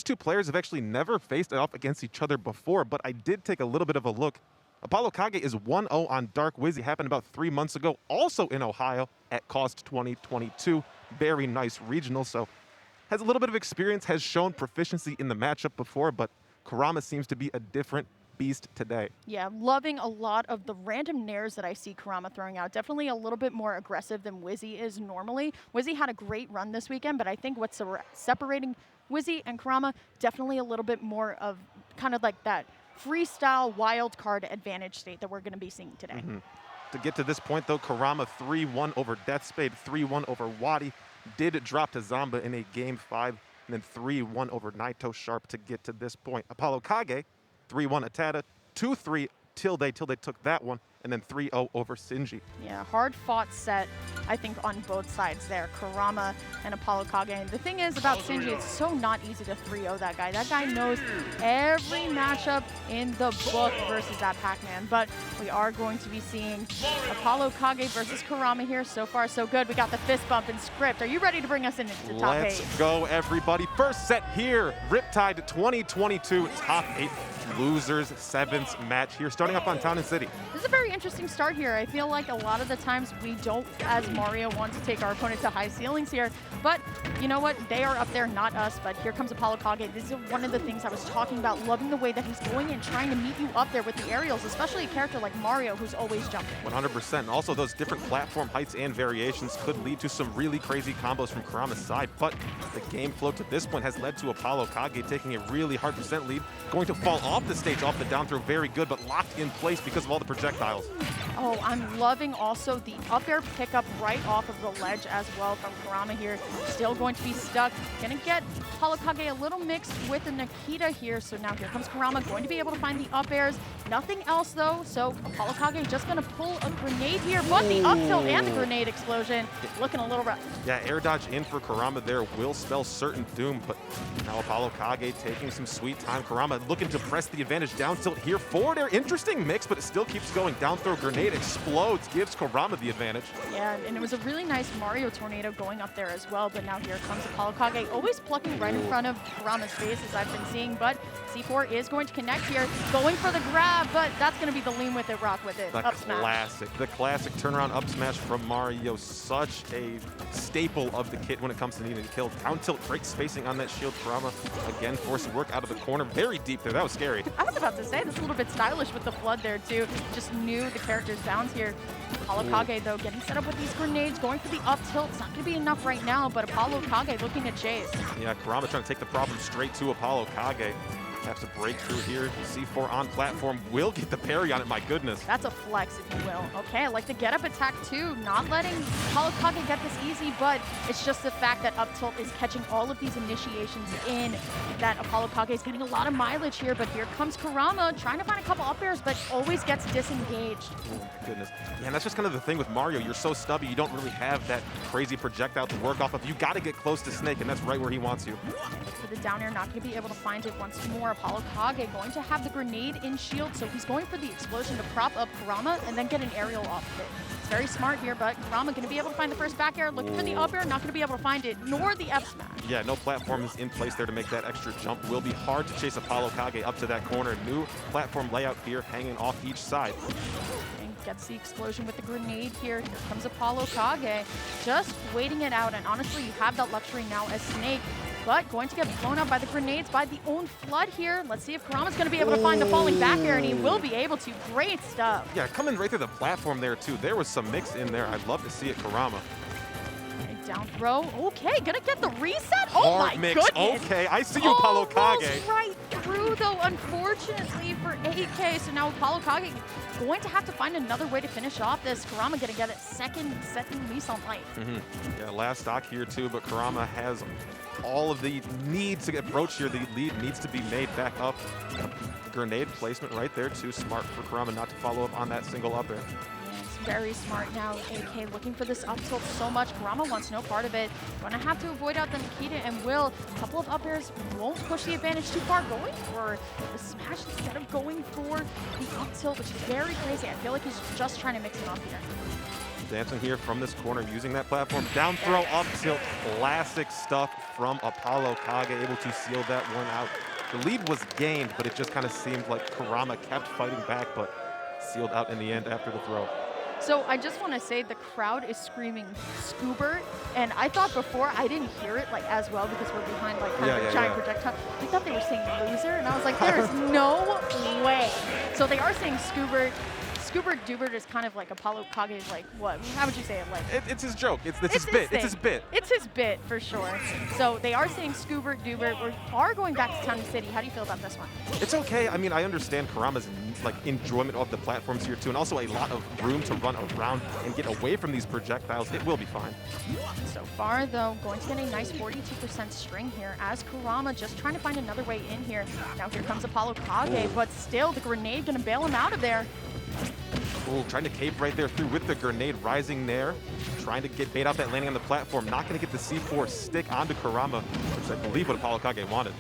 these two players have actually never faced off against each other before, but I did take a little bit of a look. ApolloKage is 1-0 on Dark Wizzy. Happened about 3 months ago, also in Ohio at Cost 2022. Very nice regional, so has a little bit of experience, has shown proficiency in the matchup before, but Kurama seems to be a different beast today. Yeah, loving a lot of the random nairs that I see Kurama throwing out. Definitely a little bit more aggressive than Wizzy is normally. Wizzy had a great run this weekend, but I think what's separating Wizzy and Kurama, definitely a little bit more of kind of like that freestyle wild card advantage state that we're going to be seeing today. To get to this point, though, Kurama 3-1 over Deathspade, 3-1 over Wadi. Did drop to Zamba in a Game 5, and then 3-1 over Naito Sharp to get to this point. ApolloKage, 3-1 Atada, 2-3 Tilde took that one, and then 3-0 over Shinji. Yeah, hard-fought set, I think, on both sides there, Kurama and ApolloKage. And the thing is about Shinji, it's so not easy to 3-0 that guy. That guy knows every matchup in the book versus that Pac-Man. But we are going to be seeing ApolloKage versus Kurama here. So far, so good. We got the fist bump and script. Are you ready to bring us into top 8? Let's go, everybody. First set here, Riptide 2022 top 8 losers 7th match here, starting up on Town and City. This is a very interesting start here. I feel like a lot of the times we don't, as Mario, want to take our opponent to high ceilings here, but you know what? They are up there, not us, but here comes ApolloKage. This is one of the things I was talking about, loving the way that he's going and trying to meet you up there with the aerials, especially a character like Mario who's always jumping. 100%. Also, those different platform heights and variations could lead to some really crazy combos from Kurama's side, but the game flow to this point has led to ApolloKage taking a really hard percent lead, going to fall off the stage, off the down throw, very good, but locked in place because of all the projectiles. Oh, I'm loving also the up air pickup right off of the ledge as well from Kurama here. Still going to be stuck. Gonna get ApolloKage a little mixed with the Nikita here. So now here comes Kurama, going to be able to find the up airs. Nothing else though, so ApolloKage just gonna pull a grenade here, but the up tilt and the grenade explosion looking a little rough. Yeah, air dodge in for Kurama there will spell certain doom, but now ApolloKage taking some sweet time. Kurama looking to press the advantage down tilt here. Forward air, interesting mix, but it still keeps going. Down throw grenade explodes, gives Kurama the advantage. Yeah, and it was a really nice Mario tornado going up there as well, but now here comes ApolloKage, always plucking right in front of Kurama's face as I've been seeing, but C4 is going to connect here, going for the grab, but that's going to be the lean with it, rock with it, up smash. The classic turnaround up smash from Mario, such a staple of the kit when it comes to needing to kill. Down tilt, great spacing on that shield. Kurama, again, forcing work out of the corner, very deep there, that was scary. I was about to say, this is a little bit stylish with the flood there too, just knew the character's bounds here. ApolloKage though, getting set up with these grenades, going for the up tilt, it's not going to be enough right now, but ApolloKage looking to chase. Yeah, Kurama trying to take the problem straight to ApolloKage. Has to break through here. C4 on platform will get the parry on it, my goodness. That's a flex, if you will. Okay, I like the get up attack too. Not letting ApolloKage get this easy, but it's just the fact that up tilt is catching all of these initiations in, that ApolloKage is getting a lot of mileage here, but here comes Kurama trying to find a couple up airs, but always gets disengaged. Oh, goodness. Yeah, and that's just kind of the thing with Mario. You're so stubby, you don't really have that crazy projectile to work off of. You got to get close to Snake, and that's right where he wants you. For the down air, not going to be able to find it once more. ApolloKage going to have the grenade in shield, so he's going for the explosion to prop up Kurama and then get an aerial off of it. It's very smart here, but Kurama going to be able to find the first back air, looking for the up air, not going to be able to find it, nor the F smash. Yeah, no platform is in place there to make that extra jump. Will be hard to chase ApolloKage up to that corner. New platform layout here, hanging off each side. And gets the explosion with the grenade here. Here comes ApolloKage, just waiting it out, and honestly, you have that luxury now as Snake, but going to get blown up by the grenades, by the own flood here. Let's see if Kurama's going to be able to find the falling back air, and he will be able to. Great stuff. Yeah, coming right through the platform there, too. There was some mix in there. I'd love to see it, Kurama. Okay, down throw. Okay, going to get the reset. Oh, hard my mix. goodness. Okay, I see you, ApolloKage. Right through, though, unfortunately for 8K. So now ApolloKage going to have to find another way to finish off this. Kurama going to get it second lease on life. Yeah, last stock here, too, but Kurama has all of the needs to approach here. The lead needs to be made back up. Grenade placement right there, too smart for Kurama not to follow up on that single up air. Yeah, it's very smart now. AK looking for this up tilt so much. Kurama wants no part of it. Going to have to avoid out the Nikita and Will. A couple of up airs won't push the advantage too far. Going for the smash instead of going for the up tilt, which is very crazy. I feel like he's just trying to mix it up here. dancing here from this corner, using that platform. Down throw, up tilt, classic stuff from ApolloKage, able to seal that one out. The lead was gained, but it just kind of seemed like Kurama kept fighting back, but sealed out in the end after the throw. So I just want to say the crowd is screaming Scoobert, and I thought before I didn't hear it like as well because we're behind like kind of a giant projectile. I thought they were saying loser, and I was like, there is no way. So they are saying Scoobert. Scoobert Doobert is kind of like ApolloKage's like what? How would you say it? Like it's his joke. It's his bit. It's his bit. It's his bit for sure. So they are saying Scoobert Doobert. We are going back to Town and City. How do you feel about this one? It's okay. I mean, I understand Kurama's like enjoyment of the platforms here too, and also a lot of room to run around and get away from these projectiles. It will be fine. So far, though, going to get a nice 42% string here as Kurama just trying to find another way in here. Now here comes ApolloKage, but still the grenade going to bail him out of there. Ooh, trying to cave right there through with the grenade rising there. Trying to get bait out that landing on the platform. Not going to get the C4 stick onto Kurama, which I believe what ApolloKage wanted.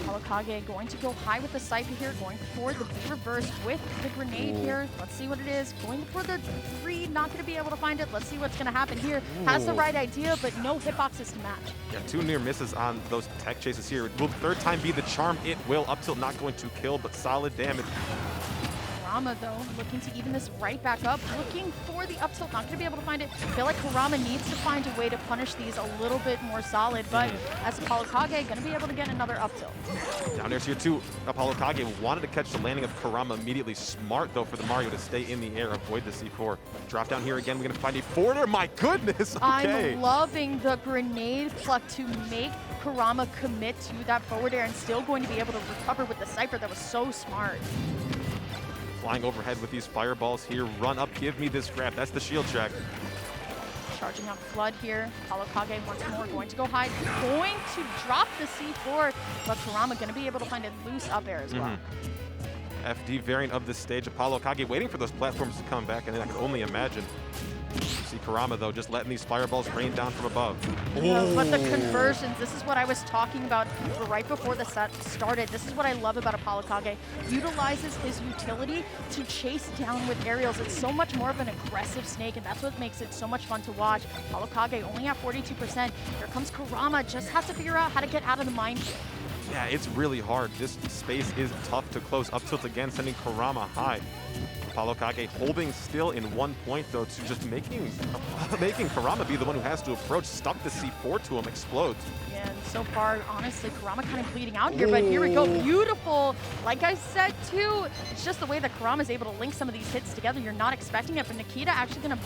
ApolloKage going to go high with the Cypher here, going for the B reverse with the grenade here. Let's see what it is. Going for the 3, not going to be able to find it. Let's see what's going to happen here. Has the right idea, but no hitboxes to match. Yeah, 2 near misses on those tech chases here. Will the 3rd time be the charm? It will. Up tilt not going to kill, but solid damage. Kurama, though, looking to even this right back up, looking for the up tilt, not going to be able to find it. I feel like Kurama needs to find a way to punish these a little bit more solid, but as ApolloKage, going to be able to get another up tilt. Down there's here too. ApolloKage wanted to catch the landing of Kurama immediately. Smart, though, for the Mario to stay in the air, avoid the C4. Drop down here again. We're going to find a forwarder. My goodness. Okay. I'm loving the grenade pluck to make Kurama commit to that forward air and still going to be able to recover with the Cypher. That was so smart. Flying overhead with these fireballs here. Run up, give me this grab. That's the shield check. Charging up Flood here. ApolloKage once more going to go high. Going to drop the C4, but Kurama going to be able to find a loose up air as well. FD variant of this stage. ApolloKage waiting for those platforms to come back, and then I can only imagine. See Kurama, though, just letting these fireballs rain down from above. Yeah, but the conversions, this is what I was talking about right before the set started. This is what I love about ApolloKage. Utilizes his utility to chase down with aerials. It's so much more of an aggressive snake, and that's what makes it so much fun to watch. ApolloKage only at 42%. Here comes Kurama, just has to figure out how to get out of the mine. Yeah, it's really hard. This space is tough to close. Up tilt again, sending Kurama high. ApolloKage holding still in 1 point, though, to just making Kurama be the one who has to approach. Stuck the C4 to him, explodes. Yeah, and so far, honestly, Kurama kind of bleeding out here, but here we go. Beautiful. Like I said, too, it's just the way that Kurama is able to link some of these hits together. You're not expecting it, but Nikita actually going to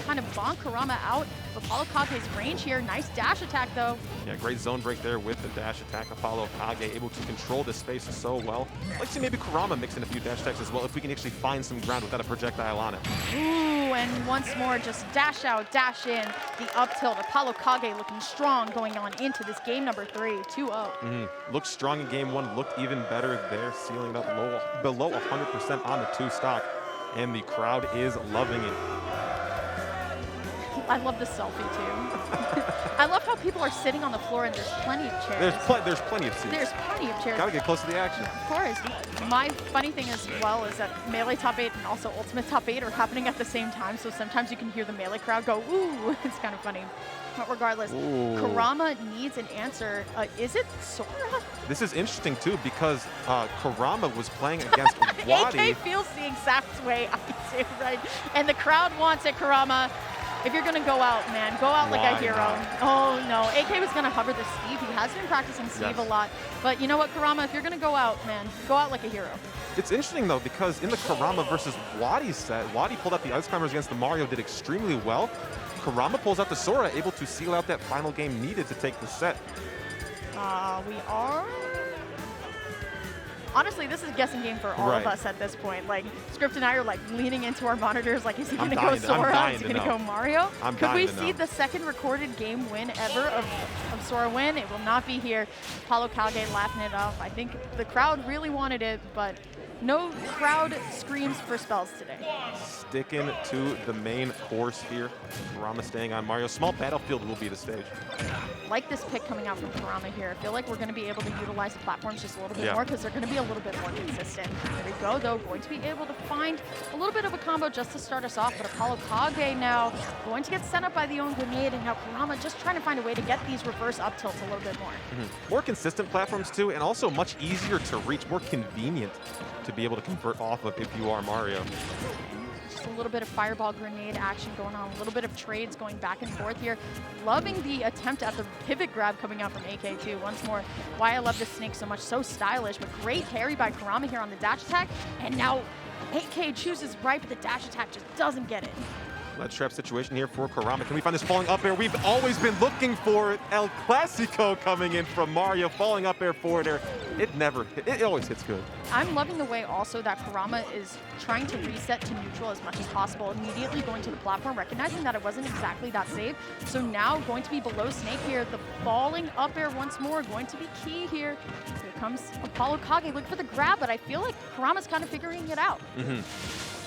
kind of bonk Kurama out of ApolloKage's range here. Nice dash attack, though. Yeah, great zone break there with the dash attack. ApolloKage able to control the space so well. I'd like to see maybe Kurama mix in a few dash attacks as well if we can actually find some ground without a projectile on it. Ooh, and once more, just dash out, dash in. The up tilt. ApolloKage looking strong going on into this game number 3, 2-0. Looked strong in game 1, looked even better there, sealing up below 100% on the 2 stock. And the crowd is loving it. I love the selfie, too. I love how people are sitting on the floor and there's plenty of chairs. There's plenty of seats. There's plenty of chairs. Gotta get close to the action. Of course. My funny thing as well is that Melee Top 8 and also Ultimate Top 8 are happening at the same time, so sometimes you can hear the Melee crowd go, ooh, it's kind of funny. But regardless, Kurama needs an answer. Is it Sora? This is interesting, too, because Kurama was playing against Wadi. AK feels the exact way I do, right? And the crowd wants it, Kurama. If you're going to go out, man, go out like a hero. Oh, no. AK was going to hover the Steve. He has been practicing Steve a lot. But you know what, Kurama? If you're going to go out, man, go out like a hero. It's interesting, though, because in the Kurama versus Wadi set, Wadi pulled out the Ice Climbers against the Mario, did extremely well. Kurama pulls out the Sora, able to seal out that final game needed to take the set. We are... Honestly, this is a guessing game for all of us at this point. Like, Script and I are like leaning into our monitors like, is he going to go Sora? Is he going to go Mario? Could we see the second recorded game win ever of Sora win? It will not be here. ApolloKage laughing it off. I think the crowd really wanted it, but No crowd screams for spells today. Sticking to the main course here. Kurama staying on Mario. Small battlefield will be the stage. Like this pick coming out from Kurama here. I feel like we're going to be able to utilize the platforms just a little bit more because they're going to be a little bit more consistent. There we go, though. Going to be able to find a little bit of a combo just to start us off. But ApolloKage now going to get sent up by the own grenade, and now Kurama just trying to find a way to get these reverse up tilts a little bit more. More consistent platforms, too, and also much easier to reach, more convenient to be able to convert off of if you are Mario. Just a little bit of fireball grenade action going on, a little bit of trades going back and forth here. Loving the attempt at the pivot grab coming out from AK too. Once more, why I love this snake so much, so stylish, but great parry by Kurama here on the dash attack. And now AK chooses right, but the dash attack just doesn't get it. Ledge trap situation here for Kurama. Can we find this falling up air? We've always been looking for it. El Clasico coming in from Mario, falling up air forward air. It always hits good. I'm loving the way also that Kurama is trying to reset to neutral as much as possible, immediately going to the platform, recognizing that it wasn't exactly that safe. So now going to be below Snake here. The falling up air once more going to be key here. Here comes ApolloKage, look for the grab, but I feel like Kurama's kind of figuring it out.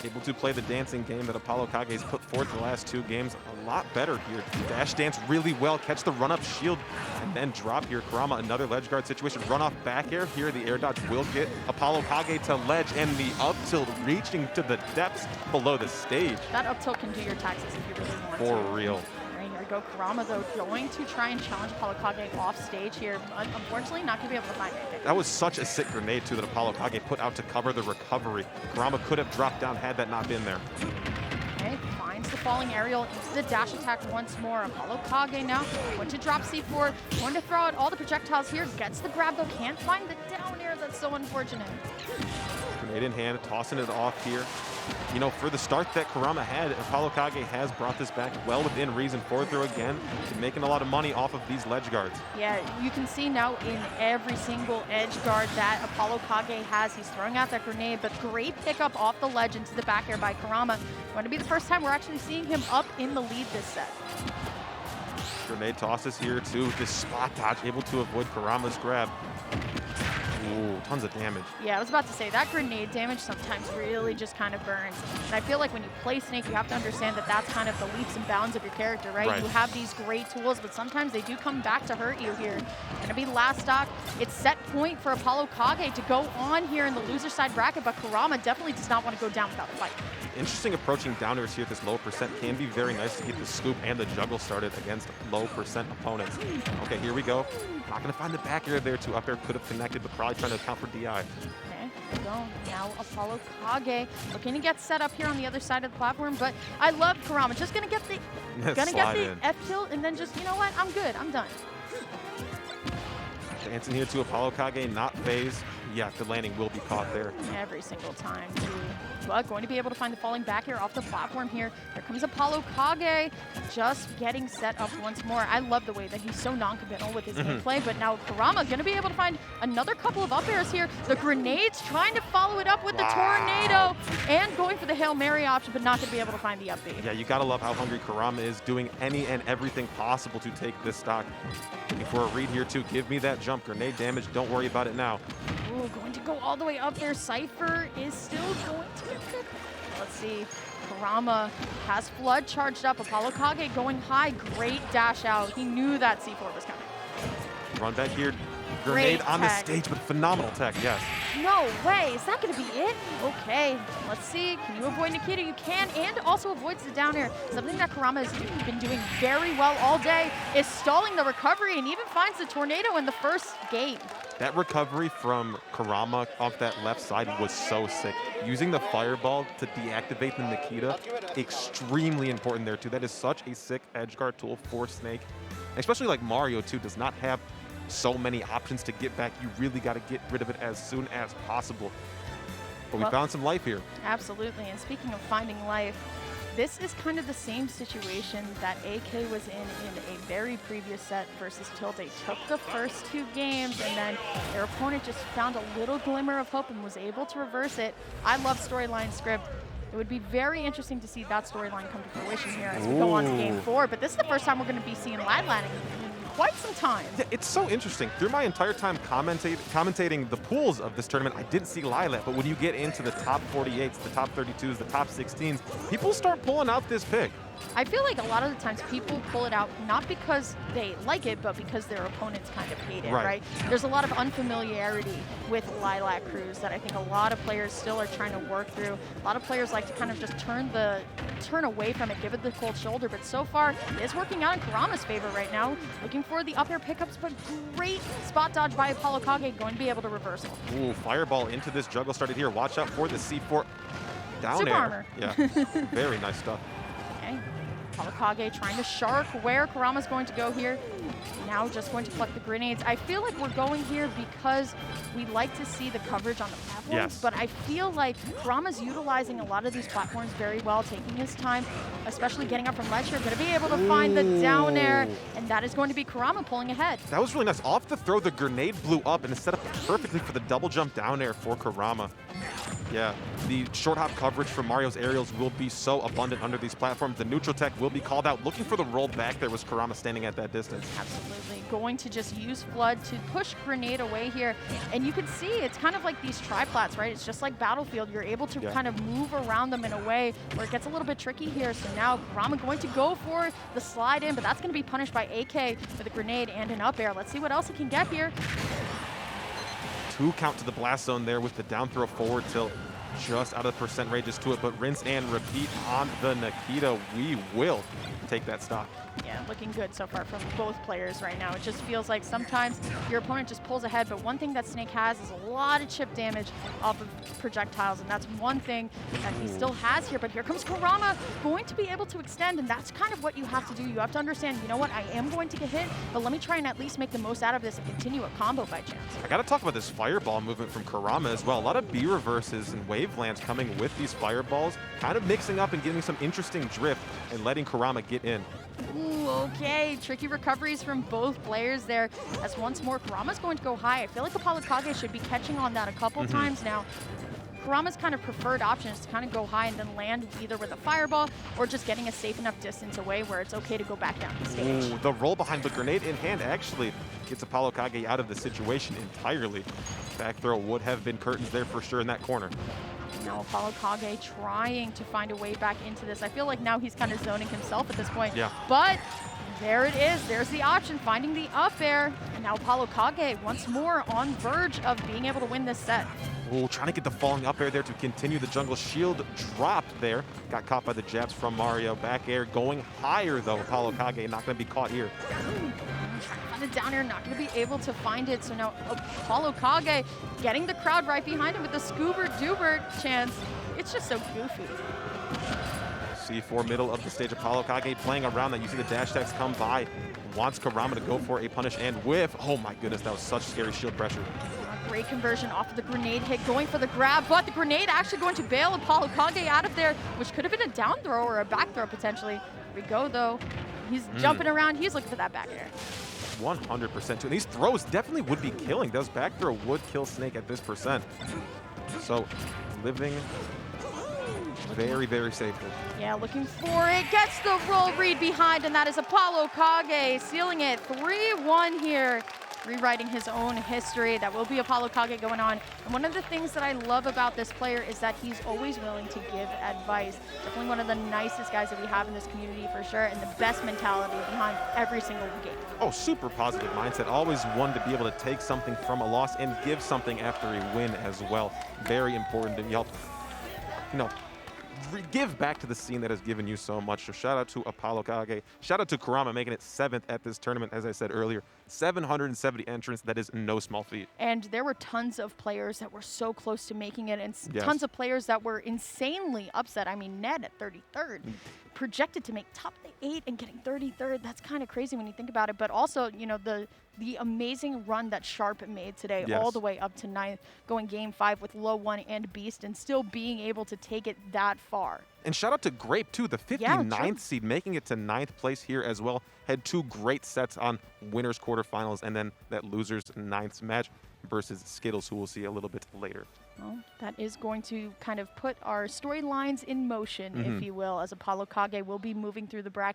Able to play the dancing game that ApolloKage has put forth the last 2 games a lot better here. Dash dance really well, catch the run-up shield, and then drop here. Kurama, another ledge guard situation. Run off back air here. The air dodge will get ApolloKage to ledge, and the up tilt reaching to the depths below the stage. That up tilt can do your taxes if you really want to. For real. Right, here we go. Kurama, though, going to try and challenge ApolloKage off stage here. Unfortunately, not going to be able to find anything. That was such a sick grenade, too, that ApolloKage put out to cover the recovery. Kurama could have dropped down had that not been there. Okay, finds the falling aerial into the dash attack once more. ApolloKage now going to drop C4, going to throw out all the projectiles here. Gets the grab, though, can't find the down air. That's so unfortunate. Grenade in hand, tossing it off here. You know, for the start that Kurama had, ApolloKage has brought this back well within reason. Forward throw again, making a lot of money off of these ledge guards. Yeah, you can see now in every single edge guard that ApolloKage has, he's throwing out that grenade, but great pickup off the ledge into the back air by Kurama. Going to be the first time we're actually seeing him up in the lead this set. Grenade tosses here too. This spot dodge, able to avoid Kurama's grab. Ooh, tons of damage. Yeah, I was about to say, that grenade damage sometimes really just kind of burns. And I feel like when you play Snake, you have to understand that that's kind of the leaps and bounds of your character, right? You have these great tools, but sometimes they do come back to hurt you here. Gonna be last stock. It's set point for ApolloKage to go on here in the loser side bracket, but Kurama definitely does not want to go down without a fight. Interesting approaching down airs here at this low percent. Can be very nice to get the scoop and the juggle started against low percent opponents. Okay, here we go. Not going to find the back air there too. Up air could have connected, but probably trying to account for DI. Okay, here we go. Now ApolloKage looking to get set up here on the other side of the platform, but I love Kurama. Just going to get the F tilt and then just, you know what? I'm good. I'm done. Dancing here to ApolloKage, not phased. Yeah, the landing will be caught there. Every single time, too. But going to be able to find the falling back here off the platform here. Here comes ApolloKage, just getting set up once more. I love the way that he's so non-committal with his gameplay, but now Kurama going to be able to find another couple of up airs here. The grenades trying to follow it up with the tornado and going for the Hail Mary option, but not going to be able to find the up B. Yeah, you got to love how hungry Kurama is, doing any and everything possible to take this stock. Looking for a read here, too. Give me that jump. Grenade damage. Don't worry about it now. Ooh, going to go all the way up there. Cypher is still going to get good. Let's see. Kurama has Flood charged up. ApolloKage going high. Great dash out. He knew that C4 was coming. Run back here. Grenade on the stage, but phenomenal tech, yes. No way. Is that going to be it? Okay. Let's see. Can you avoid Nikita? You can, and also avoids the down air. Something that Kurama has been doing very well all day is stalling the recovery and even finds the tornado in the first game. That recovery from Kurama off that left side was so sick. Using the fireball to deactivate the Nikita, extremely important there too. That is such a sick edge guard tool for Snake. Especially like Mario too, does not have so many options to get back. You really got to get rid of it as soon as possible. But we found some life here. Absolutely, and speaking of finding life, this is kind of the same situation that AK was in a very previous set versus Tilde. Took the first 2 games, and then their opponent just found a little glimmer of hope and was able to reverse it. I love storyline script. It would be very interesting to see that storyline come to fruition here as we go on to game 4. But this is the first time we're going to be seeing lat landing quite some time. Yeah, it's so interesting. Through my entire time commentating the pools of this tournament, I didn't see Lilac, but when you get into the top 48s, the top 32s, the top 16s, people start pulling out this pick. I feel like a lot of the times people pull it out not because they like it, but because their opponents kind of hate it, right? There's a lot of unfamiliarity with Lilac Cruz that I think a lot of players still are trying to work through. A lot of players like to kind of just turn away from it, give it the cold shoulder, but so far it is working out in Kurama's favor right now. Looking for the up air pickups, but great spot dodge by ApolloKage, going to be able to reversal. Ooh, fireball into this juggle started here. Watch out for the C4 down Super air. armor. Yeah, very nice stuff. Okay. ApolloKage trying to shark where Kurama's going to go here. Now just going to pluck the grenades. I feel like we're going here because we like to see the coverage on the platforms, but I feel like Kurama's utilizing a lot of these platforms very well, taking his time, especially getting up from ledge here, going to be able to find the down air, and that is going to be Kurama pulling ahead. That was really nice. Off the throw, the grenade blew up and it set up perfectly for the double jump down air for Kurama. Yeah, the short hop coverage from Mario's aerials will be so abundant under these platforms. The neutral tech will be called out. Looking for the roll back, there was Kurama standing at that distance. Absolutely. Going to just use Flood to push grenade away here. And you can see it's kind of like these triplats, right? It's just like Battlefield. You're able to kind of move around them in a way where it gets a little bit tricky here. So now Kurama going to go for the slide in, but that's going to be punished by AK with a grenade and an up air. Let's see what else he can get here. 2 count to the blast zone there with the down throw forward tilt. Just out of the percent ranges to it, but rinse and repeat on the Nikita. We will take that stock. Yeah, looking good so far from both players right now. It just feels like sometimes your opponent just pulls ahead, but one thing that Snake has is a lot of chip damage off of projectiles, and that's one thing that he still has here. But here comes Kurama, going to be able to extend, and that's kind of what you have to do. You have to understand, you know what, I am going to get hit, but let me try and at least make the most out of this and continue a combo by chance. I gotta talk about this fireball movement from Kurama as well. A lot of B reverses and wave lands coming with these fireballs, kind of mixing up and giving some interesting drift and letting Kurama get in. Ooh, okay. Tricky recoveries from both players there. As once more, Kurama's going to go high. I feel like ApolloKage should be catching on that a couple times now. Kurama's kind of preferred option is to kind of go high and then land either with a fireball or just getting a safe enough distance away where it's okay to go back down the stage. Ooh, the roll behind the grenade in hand actually gets ApolloKage out of the situation entirely. Back throw would have been curtains there for sure in that corner. Now ApolloKage trying to find a way back into this. I feel like now he's kind of zoning himself at this point. Yeah. But there it is. There's the option, finding the up air. And now ApolloKage once more on verge of being able to win this set. Oh, trying to get the falling up air there to continue the jungle. Shield dropped there. Got caught by the jabs from Mario. Back air going higher though. ApolloKage not going to be caught here. The down air, not going to be able to find it. So now ApolloKage getting the crowd right behind him with the Scoober Doober chance. It's just so goofy. C4 middle of the stage. ApolloKage playing around that. You see the dash attacks come by. Wants Kurama to go for a punish and whiff. Oh my goodness, that was such scary shield pressure. Great conversion off of the grenade hit, going for the grab, but the grenade actually going to bail ApolloKage out of there, which could have been a down throw or a back throw potentially. Here we go though. He's jumping around. He's looking for that back air. 100% too. These throws definitely would be killing. Those back throw would kill Snake at this percent. So living very, very safely. Yeah, looking for it. Gets the roll read behind, and that is ApolloKage sealing it 3-1 here. Rewriting his own history. That will be ApolloKage going on. And one of the things that I love about this player is that he's always willing to give advice. Definitely one of the nicest guys that we have in this community for sure, and the best mentality behind every single game. Oh, super positive mindset. Always one to be able to take something from a loss and give something after a win as well. Very important, and you help, give back to the scene that has given you so much. So shout out to ApolloKage. Shout out to Kurama making it 7th at this tournament, as I said earlier. 770 entrants, that is no small feat. And there were tons of players that were so close to making it, and tons of players that were insanely upset. I mean, Ned at 33rd, projected to make top 8 and getting 33rd. That's kind of crazy when you think about it. But also, the amazing run that Sharp made today, all the way up to 9th, going game 5 with low 1 and Beast, and still being able to take it that far. And shout out to Grape, too, the 59th seed, making it to 9th place here as well. Had 2 great sets on winners quarterfinals, and then that losers 9th match versus Skittles, who we'll see a little bit later. Well, that is going to kind of put our storylines in motion, if you will, as ApolloKage will be moving through the bracket.